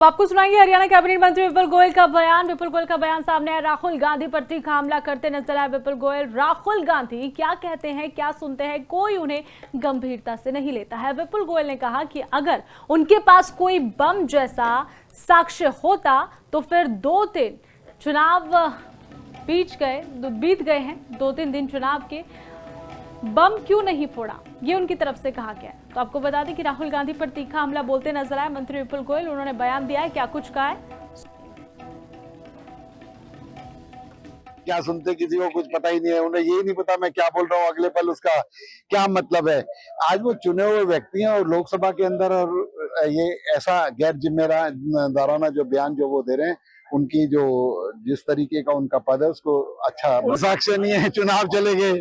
तो आपको सुनाएंगे हरियाणा कैबिनेट मंत्री विपुल गोयल का बयान। विपुल गोयल का बयान सामने आया। राहुल गांधी पर तीखा हमला करते नजर आए विपुल गोयल। राहुल गांधी क्या कहते हैं, क्या सुनते हैं, कोई उन्हें गंभीरता से नहीं लेता है। विपुल गोयल ने कहा कि अगर उनके पास कोई बम जैसा साक्ष्य होता तो फिर 2-3 चुनाव बीत गए हैं। 2-3 दिन चुनाव के, बम क्यों नहीं फोड़ा, ये उनकी तरफ से कहा गया है। तो आपको बता दें कि राहुल गांधी पर तीखा हमला बोलते नजर आए मंत्री विपुल गोयल। उन्होंने बयान दिया है, क्या कुछ कहा है। क्या सुनते, किसी को कुछ पता ही नहीं है, उन्हें यही नहीं पता मैं क्या बोल रहा हूँ, अगले पल उसका क्या मतलब है। आज वो चुने हुए व्यक्ति हैं और लोकसभा के अंदर, और ये ऐसा गैर जिम्मेदाराना जो बयान जो वो दे रहे हैं, उनकी जो जिस तरीके का उनका पद है उसको अच्छा साक्ष्य नहीं है। चुनाव चले गए,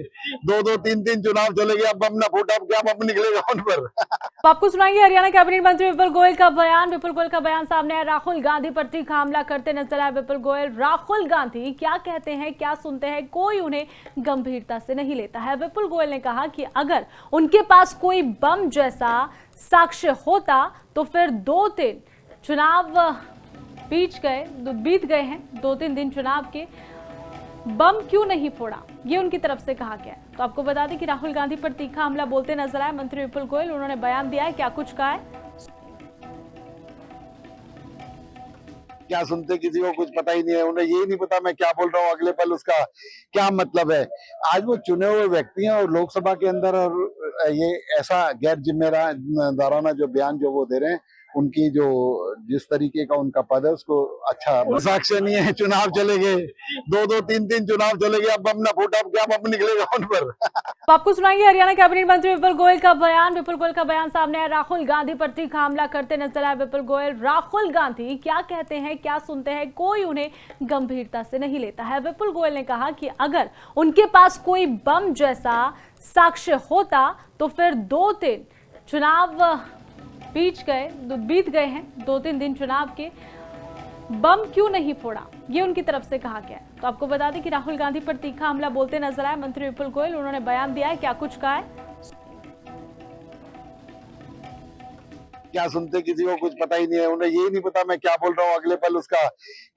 2-2 3-3 चुनाव चले गए, अब बम ना फूटा, अब क्या बम निकलेगा उन पर। तो आपको सुनाएंगे हरियाणा कैबिनेट मंत्री विपुल गोयल का बयान। विपुल गोयल का बयान सामने आया। राहुल गांधी पर तीखा हमला करते नजर आए विपुल गोयल। राहुल गांधी क्या कहते हैं, क्या सुनते हैं, कोई उन्हें गंभीरता से नहीं लेता है। विपुल गोयल ने कहा कि अगर उनके पास कोई बम जैसा साक्ष्य होता तो फिर 2-3 चुनाव बीत गए हैं। 2-3 दिन चुनाव के, बम क्यों नहीं फोड़ा, ये उनकी तरफ से कहा गया है। तो आपको बता दें कि राहुल गांधी पर तीखा हमला बोलते नजर आए मंत्री विपुल गोयल। उन्होंने बयान दिया है, क्या कुछ कहा है। क्या सुनते, किसी को कुछ पता ही नहीं है, उन्हें यही नहीं पता मैं क्या बोल रहा हूँ, अगले पल उसका क्या मतलब है। आज वो चुने हुए व्यक्ति हैं और लोकसभा के अंदर, और ये ऐसा गैर जिम्मेदाराना जो बयान जो वो दे रहे हैं, उनकी जो जिस तरीके का उनका पद है उसको अच्छा साक्ष्य नहीं है। चुनाव चले गए, 2-2 3-3 चुनाव चले गए, अब बम ना फूटा, अब क्या बम निकलेगा उन पर। तो आपको सुनाएंगे हरियाणा कैबिनेट मंत्री विपुल गोयल का बयान। विपुल गोयल का बयान सामने आया। राहुल गांधी पर तीखा हमला करते नजर आए विपुल गोयल। राहुल गांधी क्या कहते हैं, क्या सुनते हैं, कोई उन्हें गंभीरता से नहीं लेता है। विपुल गोयल ने कहा कि अगर उनके पास कोई बम जैसा साक्ष्य होता तो फिर 2-3 चुनाव बीत गए हैं। 2-3 दिन चुनाव के, बम क्यों नहीं फोड़ा, ये उनकी तरफ से कहा गया है। तो आपको बता दें कि राहुल गांधी पर तीखा हमला बोलते नजर आए मंत्री विपुल गोयल। उन्होंने बयान दिया है, क्या कुछ कहा है। क्या सुनते, किसी को कुछ पता ही नहीं है, उन्हें यही नहीं पता मैं क्या बोल रहा हूँ, अगले पल उसका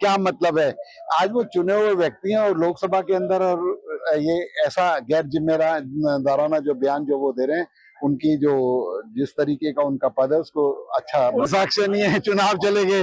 क्या मतलब है। आज वो चुने हुए व्यक्ति हैं और लोकसभा के अंदर, और ये ऐसा गैर जिम्मेदाराना जो बयान जो वो दे रहे हैं, उनकी जो जिस तरीके का उनका पद है उसको अच्छा साक्ष्य नहीं है। चुनाव चले गए,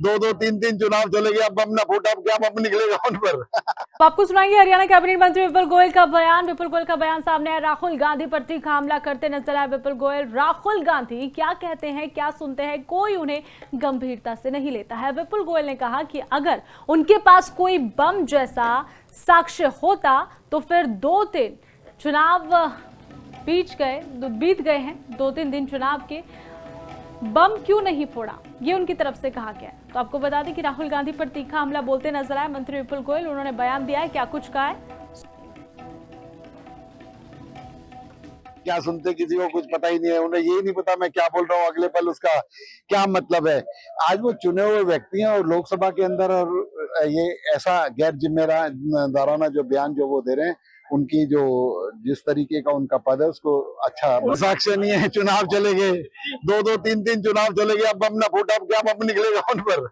2-2 3-3 चुनाव चले गए, अब बम ना फूटा, अब क्या बम निकलेगा उन पर। तो आपको सुनाएंगे हरियाणा कैबिनेट मंत्री विपुल गोयल का बयान। विपुल गोयल का बयान सामने आया। राहुल गांधी पर तीखा हमला करते नजर आए विपुल गोयल। राहुल गांधी क्या कहते हैं, क्या सुनते हैं, कोई उन्हें गंभीरता से नहीं लेता है। विपुल गोयल ने कहा कि अगर उनके पास कोई बम जैसा साक्ष्य होता तो फिर 2-3 चुनाव बीत गए हैं। 2-3 दिन चुनाव के, बम क्यों नहीं फोड़ा, ये उनकी तरफ से कहा गया है। तो आपको बता दें कि राहुल गांधी पर तीखा हमला बोलते नजर आए मंत्री विपुल गोयल। उन्होंने बयान दिया है, क्या कुछ कहा है। क्या सुनते, किसी को कुछ पता ही नहीं है, उन्हें यही नहीं पता मैं क्या बोल रहा हूँ, अगले पल उसका क्या मतलब है। आज वो चुने हुए व्यक्ति हैं और लोकसभा के अंदर, और ये ऐसा गैर जिम्मेदाराना जो बयान जो वो दे रहे हैं, उनकी जो जिस तरीके का उनका पद है उसको अच्छा साक्ष्य नहीं है। चुनाव चले गए, 2-2 3-3 चुनाव चले गए, अब बम ना फूटा, अब क्या बम निकलेगा उन पर।